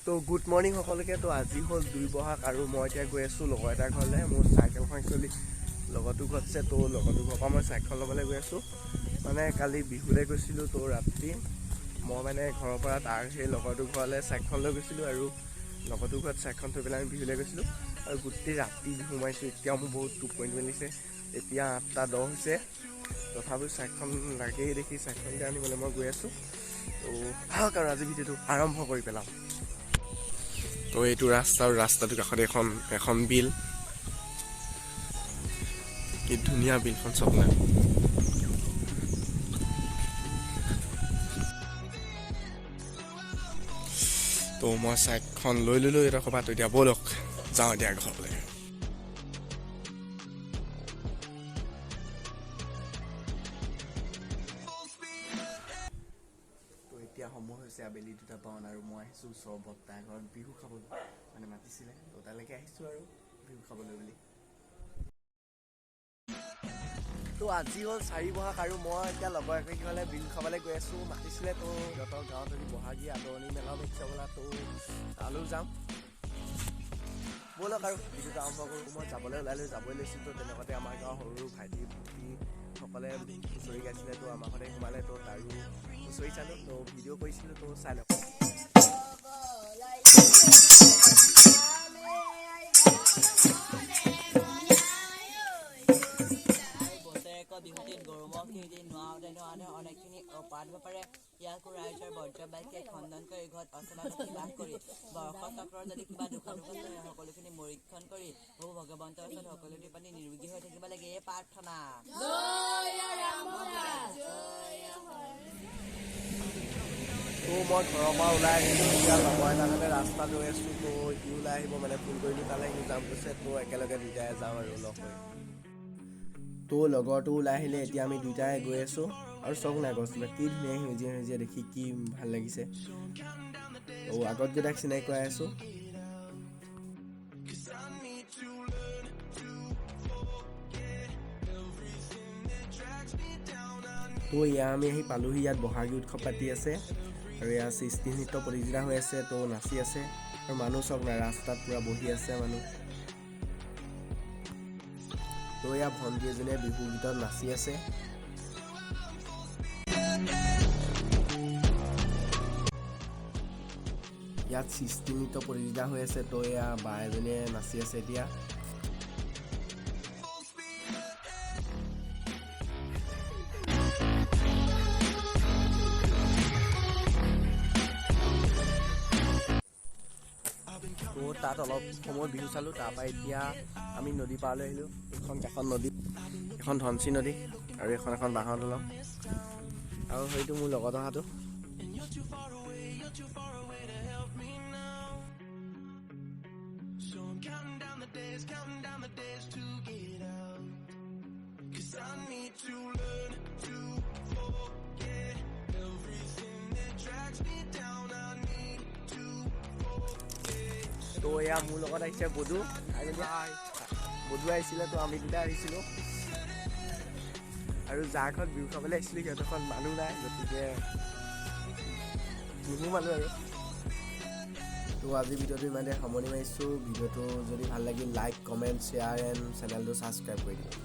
তো good morning সকলোকে। তো আজি হ'ল 2 বহাগ আৰু মই এতিয়া গৈ আছোঁ লগৰ এটাৰ ঘৰলৈ। মোৰ চাইকেলখন একচুৱেলি লগৰটো ঘৰত আছে, তো লগৰটো ঘৰৰ পৰা মই চাইকেলখন ল'বলৈ গৈ আছোঁ। মানে কালি বিহুলৈ গৈছিলোঁ, তো ৰাতি মই মানে ঘৰৰ পৰা তাৰ সেই লগৰটো ঘৰলৈ চাইকেলখন লৈ গৈছিলোঁ আৰু লগৰটো ঘৰত চাইকেলখন থৈ পেলাই আমি বিহুলৈ গৈছিলোঁ আৰু গোটেই ৰাতি বিহু মাৰিছোঁ। এতিয়াও মোৰ বহুত টোপনি মেলিছে। এতিয়া 8:10 হৈছে, তথাপিও চাইকেলখন লাগেই দেখি চাইকেলখন আনিবলৈ মই গৈ আছোঁ। তো আহক আৰু আজি ভিডিঅ'টো আৰম্ভ কৰি পেলাম। তো এইটো ৰাস্তা আৰু ৰাস্তাটোৰ কাষতে এখন বিল। কি ধুনীয়া বিলখন চাব না। তো মই চাইকেলখন লৈ ল'লোঁ এটা ক'ৰবাত। এতিয়া ব'লক যাওঁ এতিয়া ঘৰলৈ। তো এতিয়া সময় হৈছে আবেলি 2:52 আৰু মই আহিছোঁ ওচৰৰ বৰ্তা ঘৰত বিহু খাবলৈ, মানে মাতিছিলে। তো তালৈকে আহিছোঁ আৰু বিহু খাবলৈ বুলি। তো আজি হ'ল 4 বহাগ আৰু মই এতিয়া লগৰ এগৰাকী ঘৰলৈ বিহু খাবলৈ গৈ আছোঁ। মাতিছিলে, তো সিহঁতৰ গাঁৱত আজি বহাগী আদৰণি মেলাও দেখিছে বোলা, তো তালৈও যাম। ব'লক আৰু বিহুটো আৰম্ভ কৰোঁ। মই যাবলৈ যাবই লৈছিলোঁ। তো তেনেকুৱাতে আমাৰ গাঁৱৰ সৰু ভাইটি ভণ্টিসকলে হুঁচৰি গাইছিলে, তো আমাৰ ঘৰতে সোমালে। তো তাৰো হুঁচৰি চালোঁ, তো ভিডিঅ' কৰিছিলোঁ, তো চাই লওক। বিহুটিত গৌৰৱক কেইদিন নোৱাওঁতে অনেকখিনি অপৰাধ হ'ব পাৰে। ইয়াকো ৰাইজৰ বজ্ৰবাক্যে খণ্ডন কৰি ঘৰত অচলাবৃত্তি বাস কৰি বৰ্ষচক্ৰৰ যদি কিবা দুখত সকলোখিনি মৰীক্ষণ কৰি বহু ভগৱন্তৰ ওচৰত সকলোটি পানী নিৰোগী হৈ থাকিব লাগে, এই প্ৰাৰ্থনা। তো মই ঘৰৰ পৰা ওলাই আহিলোঁ। এতিয়া লগৰ এটাৰ কাৰণে ৰাস্তা লৈ আছোঁ। তো সি ওলাই আহিব, মানে ফোন কৰিলোঁ তালৈ, সি যাম কৈছে। তো একেলগে দুইটাই যাওঁ আৰু লগ হৈ। তো লগৰটো ওলাই আহিলে, এতিয়া আমি দুইটাই গৈ আছোঁ। আৰু চক নাই গছবিলাক কি ধুনীয়া সেউজীয়া দেখি কি ভাল লাগিছে। তো আগত গৈ তাক চিনাকি কৰাই আছোঁ। তো ইয়াত আমি আহি পালোঁহি। ইয়াত বহাগী উৎসৱ পাতি আছে আৰু ইয়াত সৃষ্টি নৃত্য প্ৰতিযোগিতা হৈ আছে। তো নাচি আছে আৰু মানুহ চব নাই, ৰাস্তাত পূৰা বহি আছে মানুহ। তো ইয়াত ভণ্টি এজনীয়ে বিহু গীতত নাচি আছে। ইয়াত সৃষ্টি নৃত্য প্ৰতিযোগিতা হৈ আছে। তো এয়া বা এজনীয়ে নাচি আছে এতিয়া। তো তাত অলপ সময় বিহু চালোঁ। তাৰপৰা এতিয়া আমি নদী পাৰলৈ আহিলোঁ। এইখন কাষত নদী, এখন ধনশী নদী আৰু এখন বাঁহৰ দলং, আৰু সেইটো মোৰ লগত অহাটো। তো এয়া মোৰ লগত আহিছে বধু আহিছিলে। তো আমি দুটা আহিছিলোঁ আৰু যাৰ ঘৰত বিহু খাবলৈ আহিছিলোঁ সিহঁতৰ ঘৰত মানুহ নাই, গতিকে নোসোমালোঁ আৰু। তো আজি ভিডিঅ'টো ইমানে সামৰণি মাৰিছোঁ। ভিডিঅ'টো যদি ভাল লাগিল লাইক, কমেণ্ট, শ্বেয়াৰ এণ্ড চেনেলটো ছাবস্ক্ৰাইব কৰি দিব।